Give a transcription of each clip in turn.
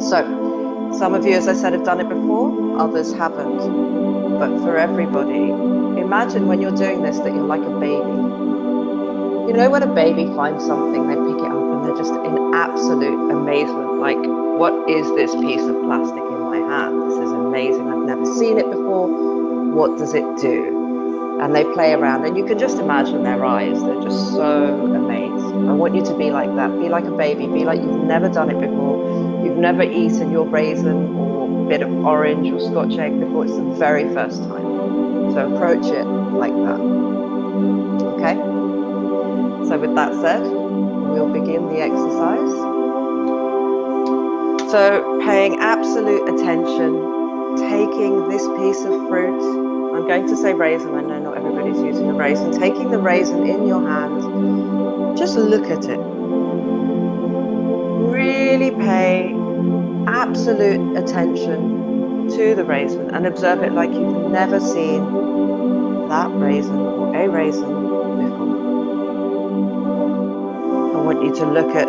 So, some of you, as I said, have done it before, others haven't. But for everybody, imagine when you're doing this that you're like a baby. You know when a baby finds something, they pick it up and they're just in absolute amazement, like, what is this piece of plastic in my hand? This is amazing, I've never seen it before, what does it do? And they play around, and you can just imagine their eyes, they're just so amazed. I want you to be like that, be like a baby, be like you've never done it before, you've never eaten your raisin or bit of orange or Scotch egg before, it's the very first time. So approach it like that, okay? So with that said, we'll begin the exercise. So paying absolute attention, taking this piece of fruit, I'm going to say raisin, I know not everybody's using a raisin, taking the raisin in your hand, just look at it. Really pay absolute attention to the raisin and observe it like you've never seen that raisin or a raisin before. I want you to look at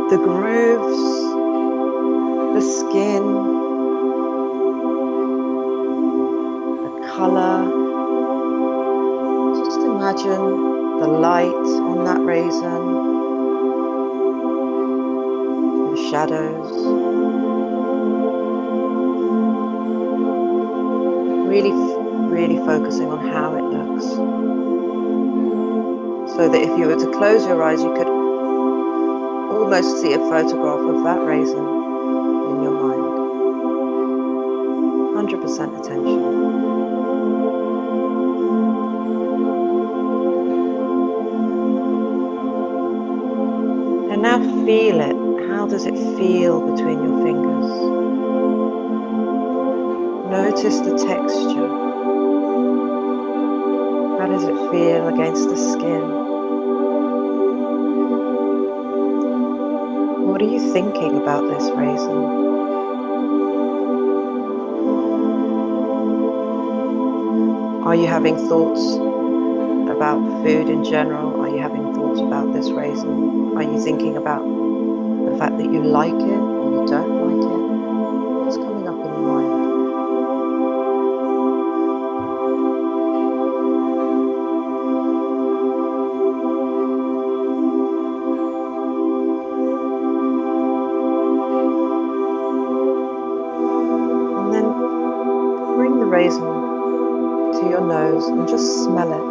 the grooves, the skin, the color. Just imagine the light on that raisin, the shadows. Really focusing on how it looks. So that if you were to close your eyes, you could almost see a photograph of that raisin in your mind. 100% attention. And now feel it. How does it feel between your fingers? Notice the texture. How does it feel against the skin? What are you thinking about this raisin? Are you having thoughts about food in general? Are you having thoughts about this raisin? Are you thinking about the fact that you like it or you don't like it? What's coming up in your mind? And then bring the raisin to your nose and just smell it.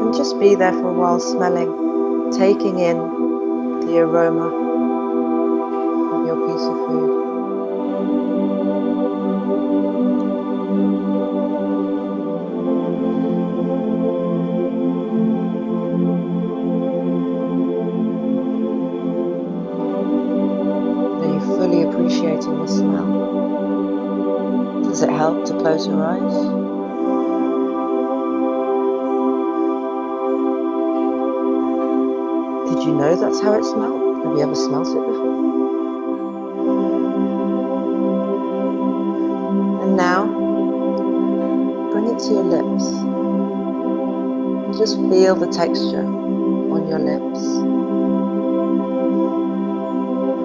And just be there for a while smelling, taking in the aroma of your piece of food. Are you fully appreciating the smell? Does it help to close your eyes? Did you know that's how it smelled? Have you ever smelled it before? And now, bring it to your lips. Just feel the texture on your lips.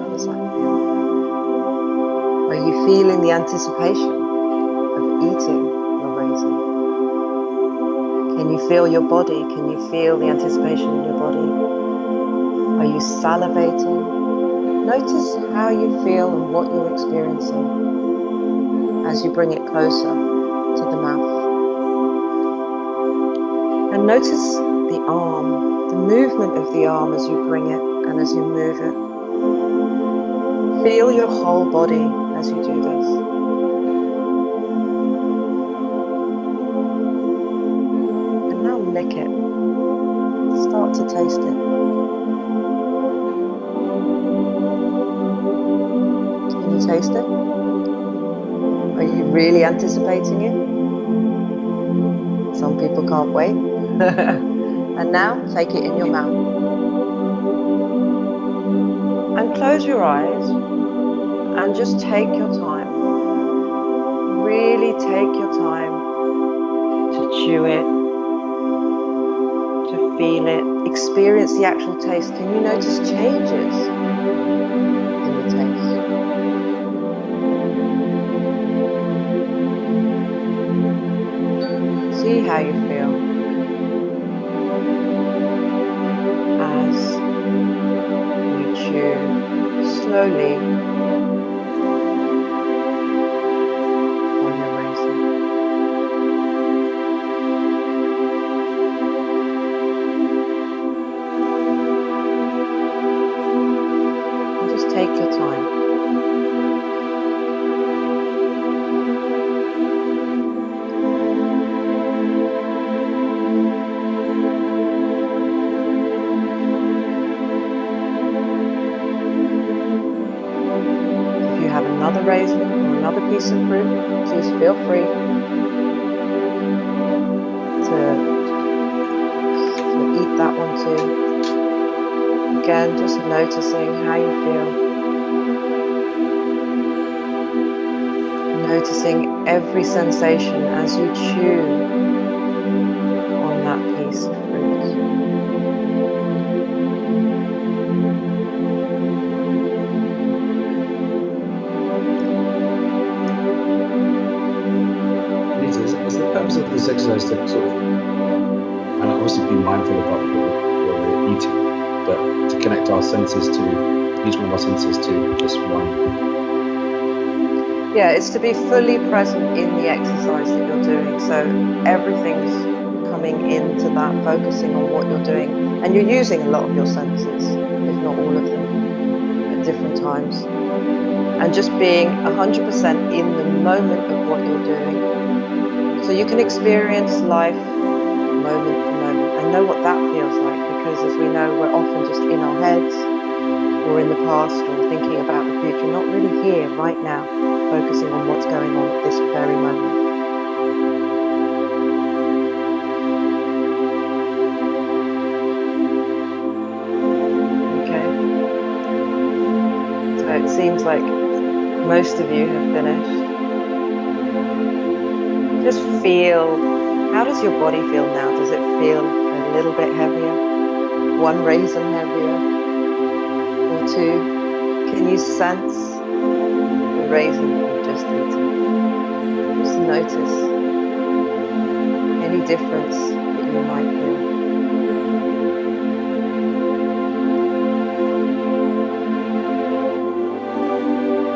How does that feel? Are you feeling the anticipation of eating your raisin? Can you feel your body? Can you feel the anticipation in your body? Are you salivating? Notice how you feel and what you're experiencing as you bring it closer to the mouth. And notice the arm, the movement of the arm as you bring it and as you move it. Feel your whole body as you do this. And now lick it. Start to taste it. Can you taste it? Are you really anticipating it? Some people can't wait. And now take it in your mouth. And close your eyes and just take your time. Really take your time to chew it, to feel it, experience the actual taste. Can you notice changes in the taste? time. If you have another raisin or another piece of fruit, please feel free to eat that one too. Again, just noticing how you feel. Noticing every sensation as you chew on that piece of fruit. Is the purpose of this exercise to sort of, and obviously be mindful about what we're eating, but to connect our senses to, each one of our senses to this one? Yeah, it's to be fully present in the exercise that you're doing. So everything's coming into that, focusing on what you're doing. And you're using a lot of your senses, if not all of them, at different times. And just being 100% in the moment of what you're doing. So you can experience life moment for moment and know what that feels like, because as we know, we're often just in our heads or in the past or thinking about the future, not really here right now, focusing on what's going on at this very moment. Okay. So it seems like most of you have finished. Just feel, how does your body feel now? Does it feel a little bit heavier? One raisin heavier? Or two? Can you sense the raisin you've just eaten? Just notice any difference that you might feel.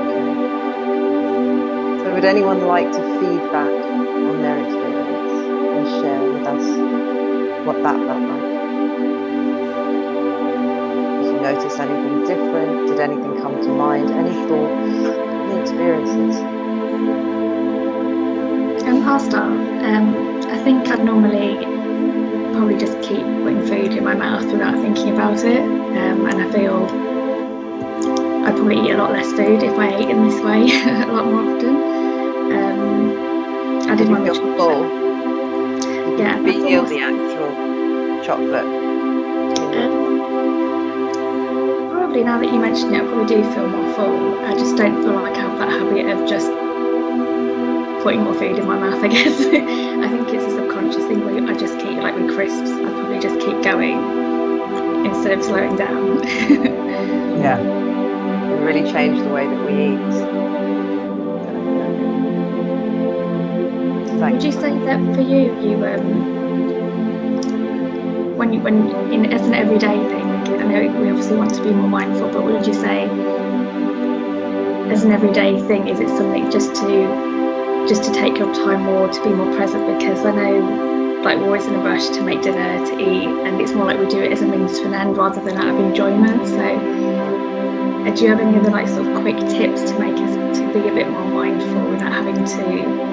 Okay. So would anyone like to feedback on their experience and share with us what that felt like? Did you notice anything different? Did anything come to mind? Any thoughts? Any experiences? I'll start. I think I'd normally probably just keep putting food in my mouth without thinking about it, and I feel I'd probably eat a lot less food if I ate in this way a lot more often. I did my feel full? Yeah, you feel the actual chocolate? Probably now that you mention it, I probably do feel more full. I just don't feel like I have that habit of just putting more food in my mouth, I guess. I think it's a subconscious thing where I just keep, like with crisps, I probably just keep going instead of slowing down. Yeah, it really changed the way that we eat. Would you say that for you, when as an everyday thing, I know we obviously want to be more mindful, but would you say as an everyday thing, is it something just to take your time more, to be more present? Because I know, like, we're always in a rush to make dinner, to eat, and it's more like we do it as a means to an end rather than out of enjoyment. So do you have any other, like, sort of quick tips to make us to be a bit more mindful without having to,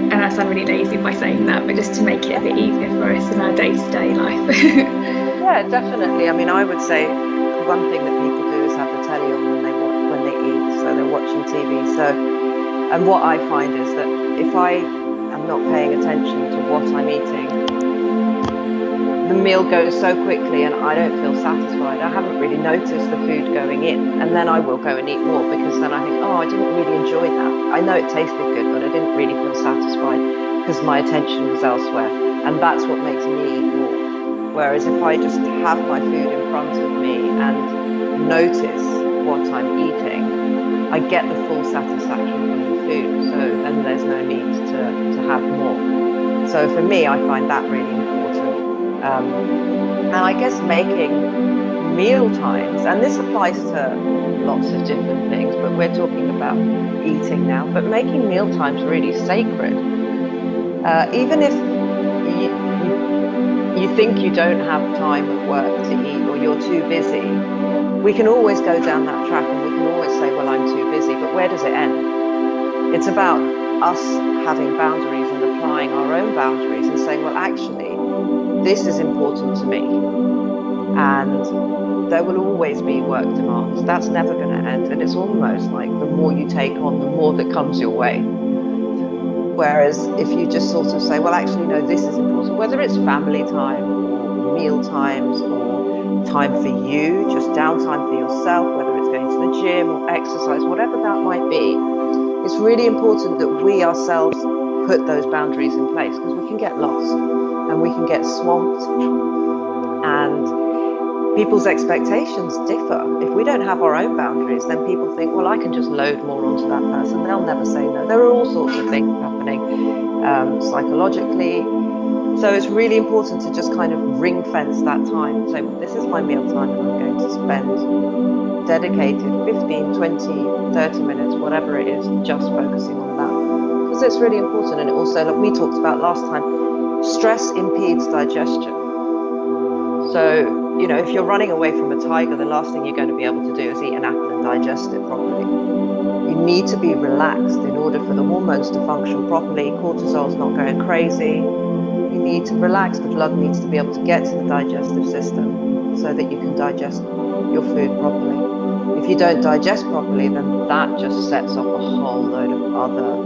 and I sound really lazy by saying that, but just to make it a bit easier for us in our day-to-day life? Yeah, definitely. I mean, I would say one thing that people do is have the telly on when they eat, so they're watching TV. And what I find is that if I am not paying attention to what I'm eating, the meal goes so quickly and I don't feel satisfied. I haven't really noticed the food going in, and then I will go and eat more, because then I think, oh, I didn't really enjoy that. I know it tasted good, but I didn't really feel satisfied because my attention was elsewhere, and that's what makes me eat more. Whereas if I just have my food in front of me and notice what I'm eating, I get the full satisfaction from the food, so then there's no need to have more. So for me, I find that really important. And I guess making meal times, and this applies to lots of different things, but we're talking about eating now, but making meal times really sacred. Even if you think you don't have time at work to eat, or you're too busy, we can always go down that track and we can always say, well, I'm too busy, but where does it end? It's about us having boundaries and applying our own boundaries and saying, well, actually, this is important to me. And there will always be work demands. That's never going to end. And it's almost like the more you take on, the more that comes your way. Whereas if you just sort of say, well, actually, no, this is important, whether it's family time or meal times or time for you, just downtime for yourself, whether it's going to the gym or exercise, whatever that might be, it's really important that we ourselves put those boundaries in place, because we can get lost and we can get swamped, and people's expectations differ. If we don't have our own boundaries, then people think, well, I can just load more onto that person. They'll never say no. There are all sorts of things happening psychologically. So it's really important to just kind of ring fence that time and say, well, this is my meal time and I'm going to spend dedicated 15, 20, 30 minutes, whatever it is, just focusing on that. Because it's really important. And it also, like we talked about last time, stress impedes digestion. So, you know, if you're running away from a tiger, the last thing you're going to be able to do is eat an apple and digest it properly. You need to be relaxed in order for the hormones to function properly. Cortisol's not going crazy. You need to relax. The blood needs to be able to get to the digestive system so that you can digest your food properly. If you don't digest properly, then that just sets off a whole load of other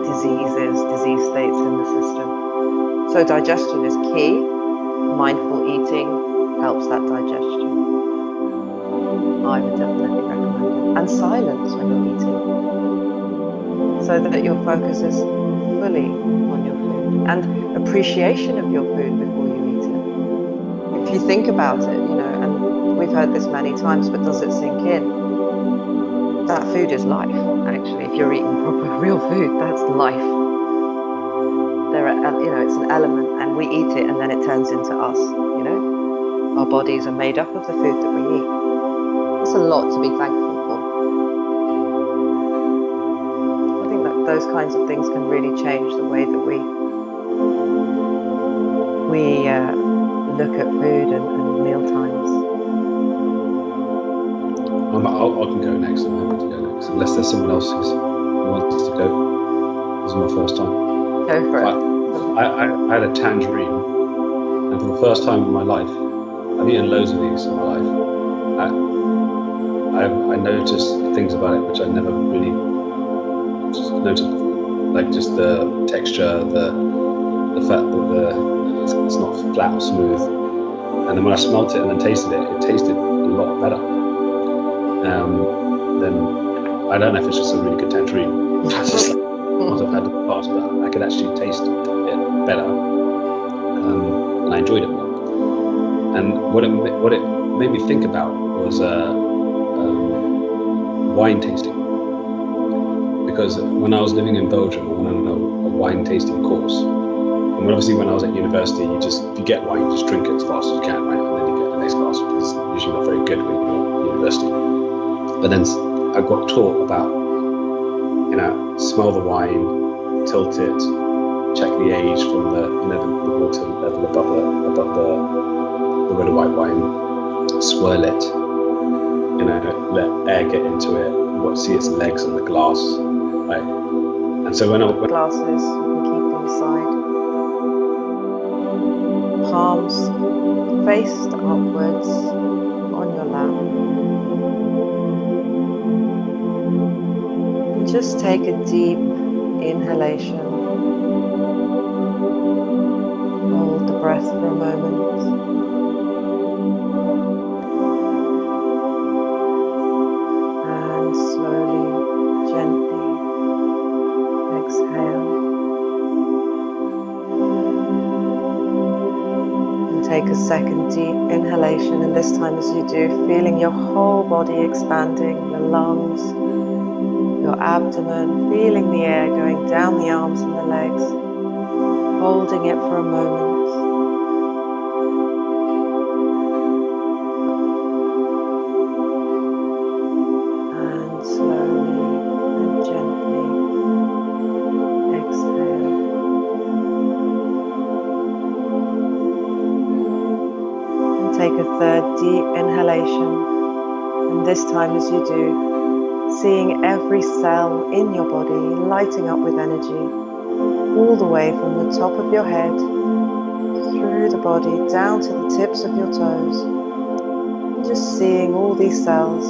disease states in the system. So digestion is key. Mindful eating helps that digestion. I would definitely recommend it. And silence when you're eating, so that your focus is fully on your food, and appreciation of your food before you eat it. If you think about it, you know, and we've heard this many times, but does it sink in? That food is life, actually. If you're eating proper, real food, that's life. There are, you know, it's an element, and we eat it, and then it turns into us. You know, our bodies are made up of the food that we eat. That's a lot to be thankful for. I think that those kinds of things can really change the way that we look at food and meal times. I can go next. I'm happy to go next, unless there's someone else who wants to go. This is my first time. Go for it. I had a tangerine, and for the first time in my life, I've eaten loads of these in my life. I noticed things about it which I never really noticed before, like just the texture, the fact that it's not flat or smooth. And then when I smelt it and then tasted it, it tasted a lot better. Then I don't know if it's just a really good tangerine. It's just like, once I've had the past, but I could actually taste it better, and I enjoyed it more. And what it made me think about was wine tasting, because when I was living in Belgium, I went on a wine tasting course. And obviously, when I was at university, if you get wine, you just drink it as fast as you can, right? And then you get the next glass, because it's usually not very good when you're at university. But then I got taught about, you know, smell the wine, tilt it, check the age from the water level above the red or white wine, swirl it, you know, let air get into it, see its legs on the glass, right? And so when glasses, you can keep them aside. Palms faced upwards on your lap. And just take a deep inhalation. Hold the breath for a moment. And slowly, gently exhale. And take a second deep inhalation, and this time as you do, feeling your whole body expanding, your lungs, your abdomen, feeling the air going down the arms and the legs, holding it for a moment. And slowly and gently exhale. another deep inhalation, and this time as you do, seeing every cell in your body lighting up with energy, all the way from the top of your head, through the body, down to the tips of your toes, and just seeing all these cells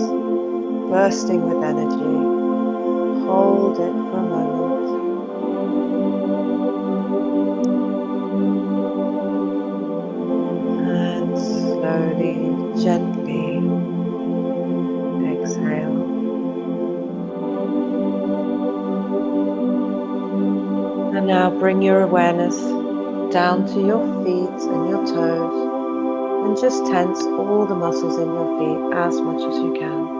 bursting with energy. Hold it for a moment. And slowly, gently exhale. And now bring your awareness down to your feet and your toes, and just tense all the muscles in your feet as much as you can.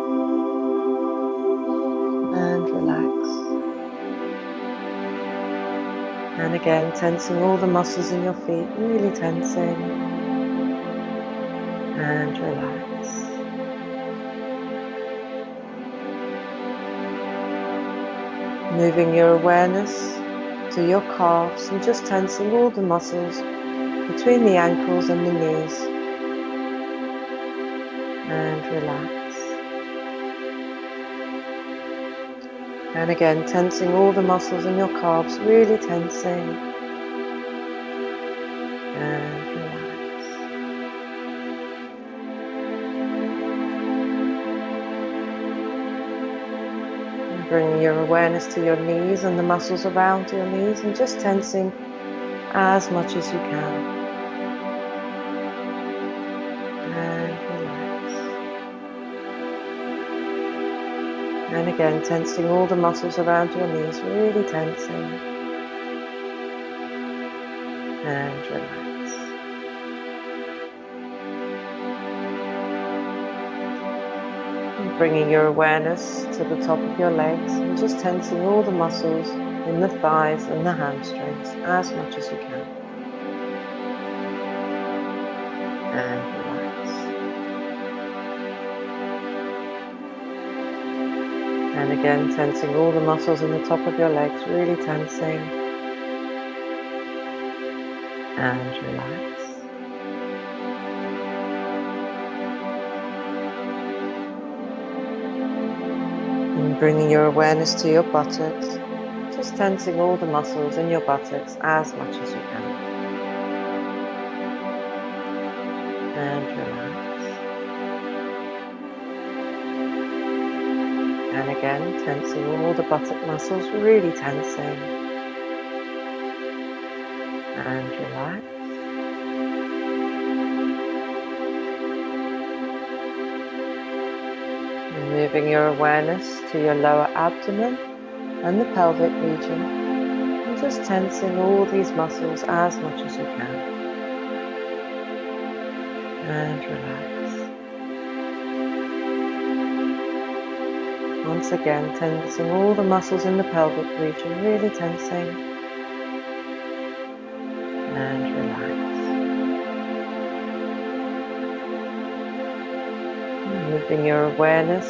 And relax. And again, tensing all the muscles in your feet, really tensing. And relax. Moving your awareness to your calves and just tensing all the muscles between the ankles and the knees. And relax. And again, tensing all the muscles in your calves, really tensing. And relax. And bringing your awareness to your knees and the muscles around your knees, and just tensing as much as you can. And relax. And again, tensing all the muscles around your knees, really tensing. And relax. And bringing your awareness to the top of your legs, and just tensing all the muscles in the thighs and the hamstrings as much as you can. And relax. And again, tensing all the muscles in the top of your legs, really tensing. And relax. And bringing your awareness to your buttocks, just tensing all the muscles in your buttocks as much as you can. And relax. And again, tensing all the buttock muscles, really tensing. And relax. And moving your awareness to your lower abdomen and the pelvic region, and just tensing all these muscles as much as you can. And relax. Once again, tensing all the muscles in the pelvic region, really tensing. And relax. And moving your awareness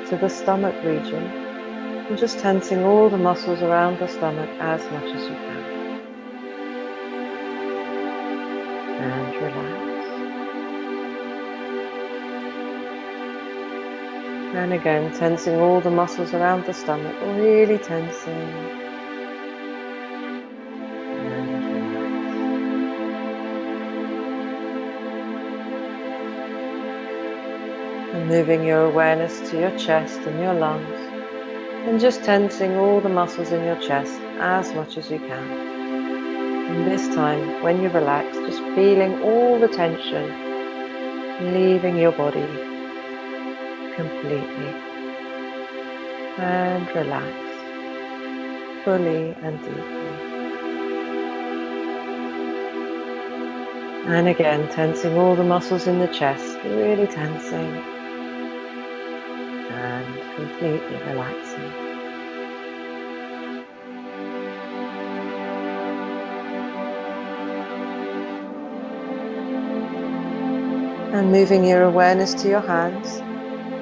to the stomach region, and just tensing all the muscles around the stomach as much as you can. And relax. And again, tensing all the muscles around the stomach, really tensing. And relax. And moving your awareness to your chest and your lungs, and just tensing all the muscles in your chest as much as you can. And this time, when you relax, just feeling all the tension leaving your body completely. And relax fully and deeply. And again, tensing all the muscles in the chest, really tensing. And completely relaxing. And moving your awareness to your hands,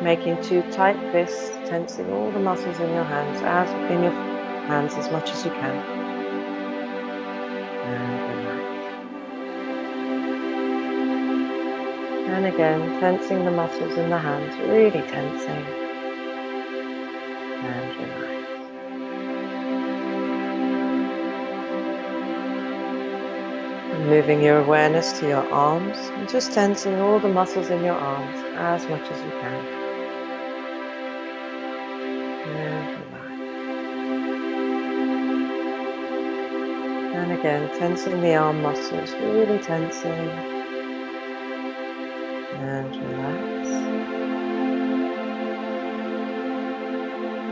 making two tight fists, tensing all the muscles in your hands as much as you can. And relax. And again, tensing the muscles in the hands, really tensing. And relax. And moving your awareness to your arms and just tensing all the muscles in your arms as much as you can. And relax. And again, tensing the arm muscles, really tensing. And relax.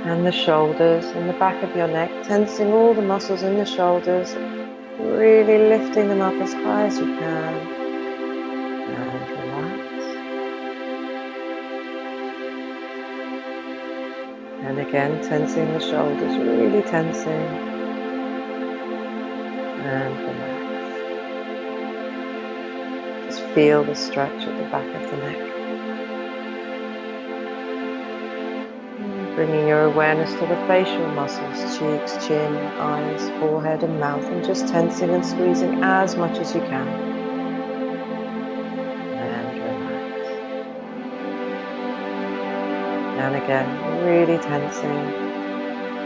And the shoulders and the back of your neck, tensing all the muscles in the shoulders, really lifting them up as high as you can. And relax. And again, tensing the shoulders, really tensing. And relax. Just feel the stretch at the back of the neck. Bringing your awareness to the facial muscles, cheeks, chin, eyes, forehead and mouth, and just tensing and squeezing as much as you can. And relax. And again, really tensing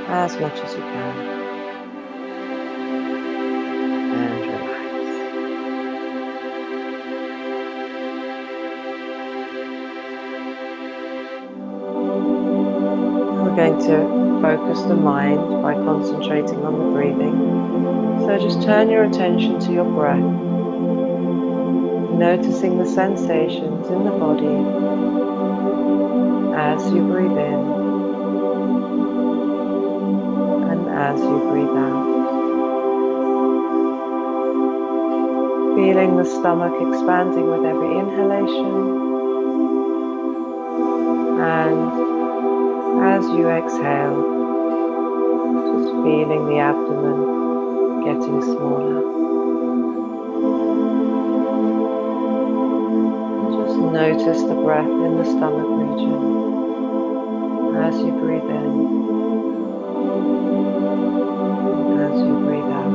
as much as you can. And relax. We're going to focus the mind by concentrating on the breathing. So just turn your attention to your breath, noticing the sensations in the body as you breathe in and as you breathe out. Feeling the stomach expanding with every inhalation, and as you exhale, just feeling the abdomen getting smaller. And just notice the breath in the stomach region as you breathe in and as you breathe out.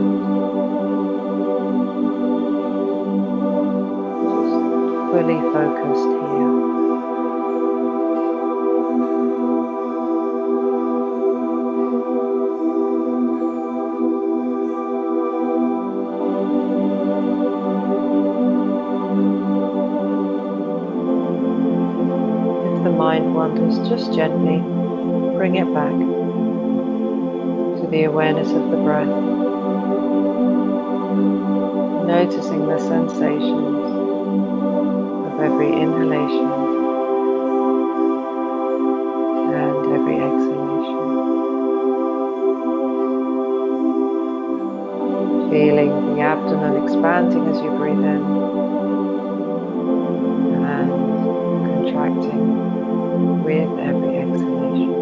Just fully focused here. Mind wanders, just gently bring it back to the awareness of the breath, noticing the sensations of every inhalation and every exhalation, feeling the abdomen expanding as you breathe in and contracting with every exhalation.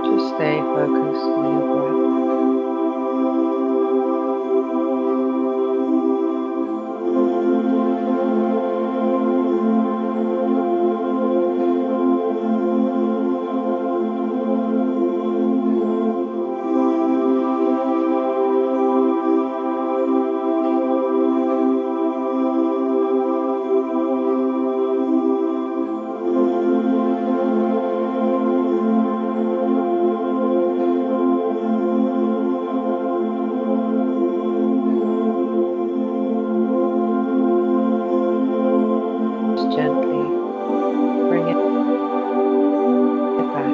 Just stay focused on your breath. Gently bring it back.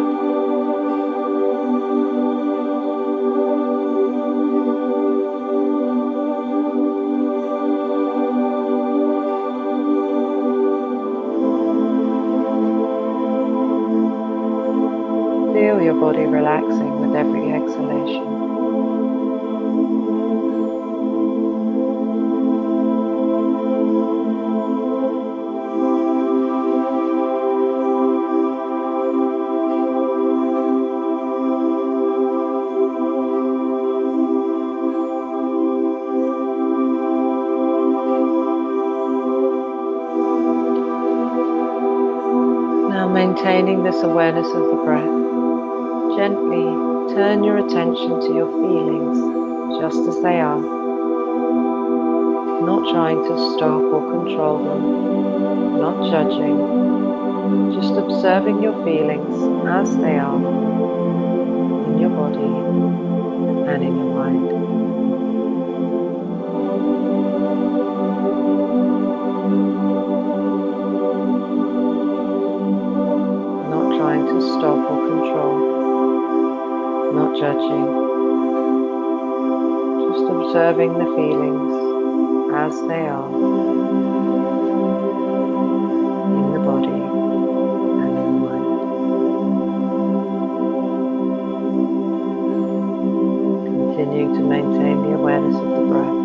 Feel your body relaxing with every exhalation. Maintaining this awareness of the breath, gently turn your attention to your feelings just as they are, not trying to stop or control them, not judging, just observing your feelings as they are in your body and in your mind. Not trying to stop or control, not judging, just observing the feelings as they are in the body and in the mind. Continuing to maintain the awareness of the breath.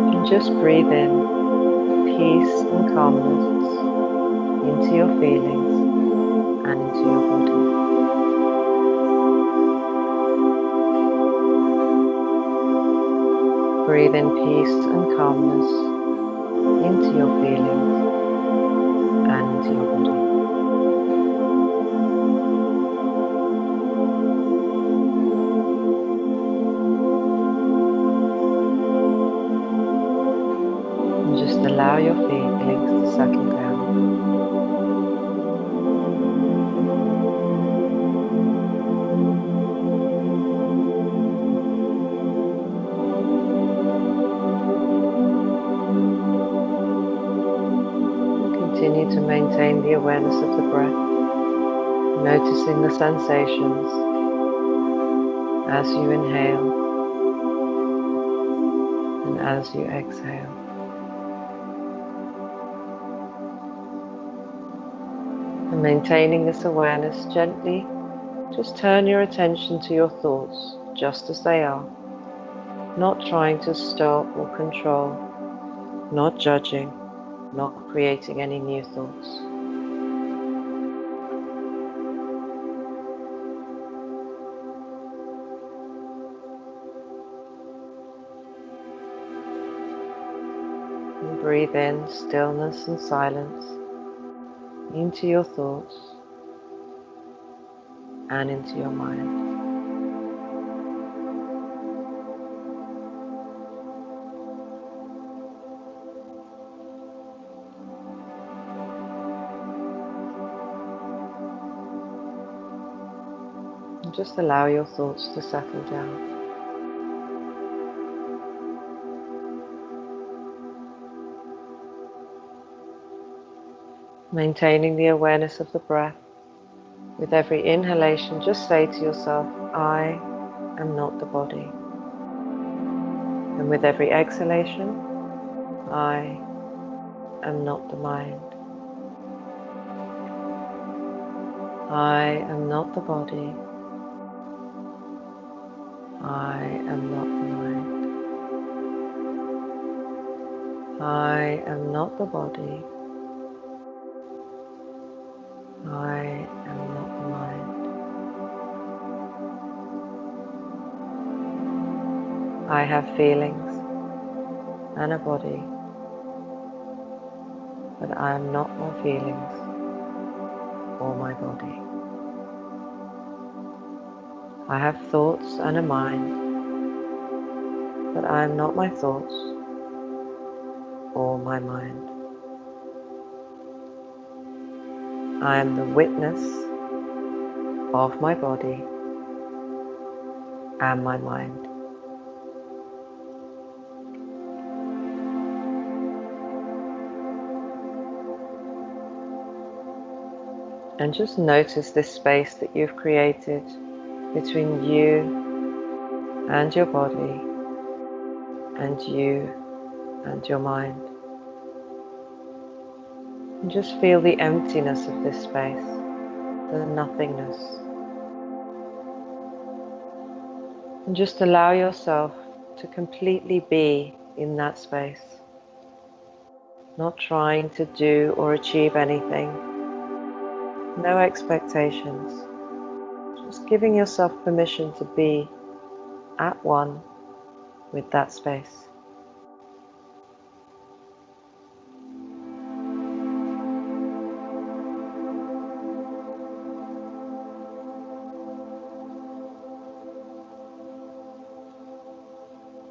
And just breathe in peace and calmness into your feelings and into your body. Breathe in peace and calmness into your feelings and into your body. And just allow your feelings to settle down. Continue to maintain the awareness of the breath, noticing the sensations as you inhale and as you exhale. And maintaining this awareness, gently just turn your attention to your thoughts just as they are, not trying to stop or control, not judging, not creating any new thoughts. And breathe in stillness and silence into your thoughts and into your mind. And just allow your thoughts to settle down. Maintaining the awareness of the breath, with every inhalation, just say to yourself, I am not the body. And with every exhalation, I am not the mind. I am not the body. I am not the mind. I am not the body. I am not the mind. I have feelings and a body, but I am not my feelings or my body. I have thoughts and a mind, but I am not my thoughts or my mind. I am the witness of my body and my mind. And just notice this space that you've created between you and your body and you and your mind. And just feel the emptiness of this space, the nothingness. And just allow yourself to completely be in that space, not trying to do or achieve anything, no expectations, Just giving yourself permission to be at one with that space.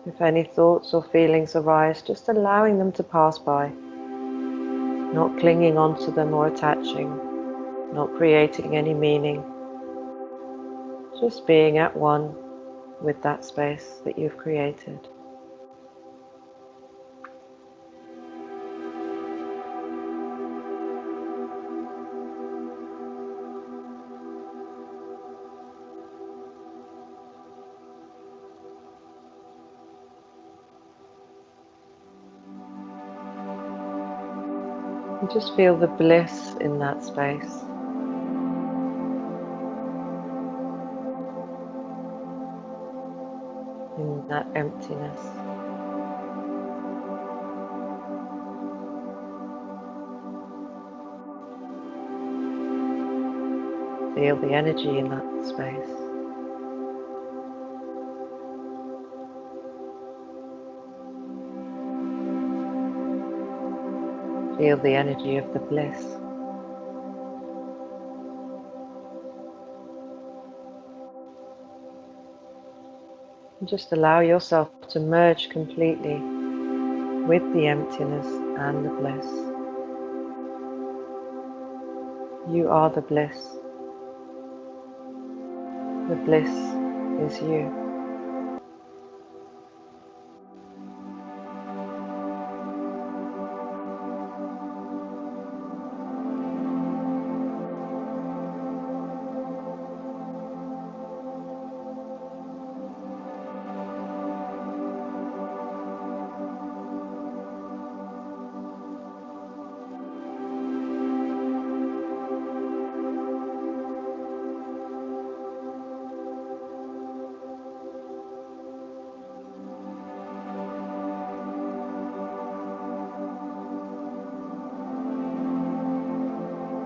If any thoughts or feelings arise, just allowing them to pass by, not clinging onto them or attaching, not creating any meaning, just being at one with that space that you've created. And just feel the bliss in that space. In that emptiness. Feel the energy in that space. Feel the energy of the bliss. And just allow yourself to merge completely with the emptiness and the bliss. You are the bliss. The bliss is you.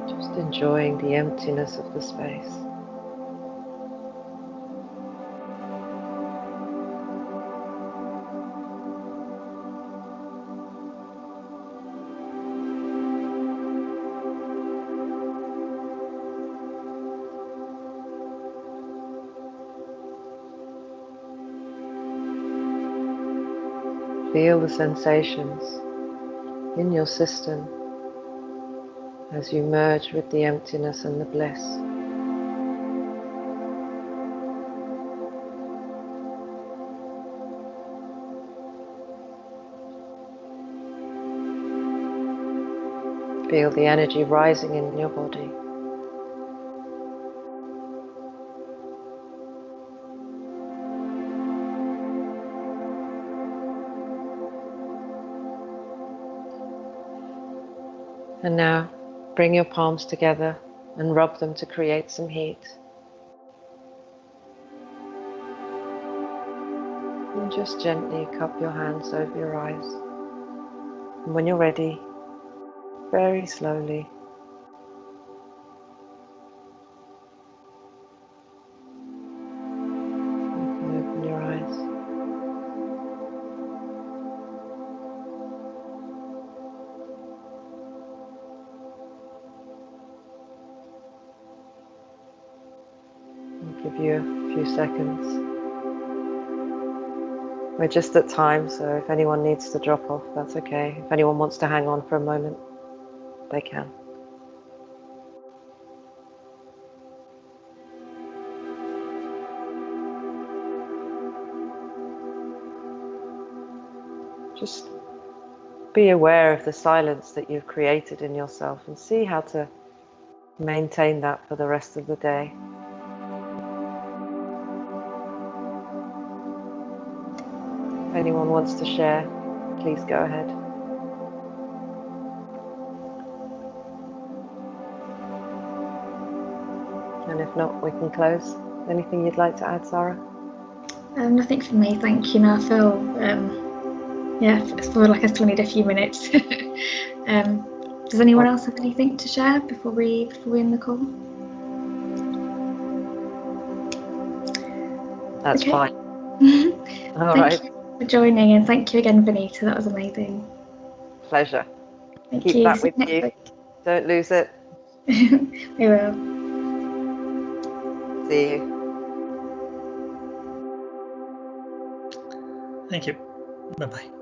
Just enjoying the emptiness of the space. Feel the sensations in your system as you merge with the emptiness and the bliss. Feel the energy rising in your body. And now bring your palms together and rub them to create some heat. And just gently cup your hands over your eyes. And when you're ready, very slowly, you can open your eyes. I'll give you a few seconds. We're just at time, so if anyone needs to drop off, that's okay. If anyone wants to hang on for a moment, they can. Just be aware of the silence that you've created in yourself and see how to maintain that for the rest of the day. If anyone wants to share, please go ahead. And if not, we can close. Anything you'd like to add, Sarah? Nothing from me, thank you. No, I feel I feel like I still need a few minutes. Does anyone else have anything to share before we end the call? That's Okay. fine. All Thank right. you for joining, and thank you again, Vanita. That was amazing. Pleasure. Thank Keep you. that See with you next you. week. Don't lose it. We will. See you. Thank you. Bye-bye.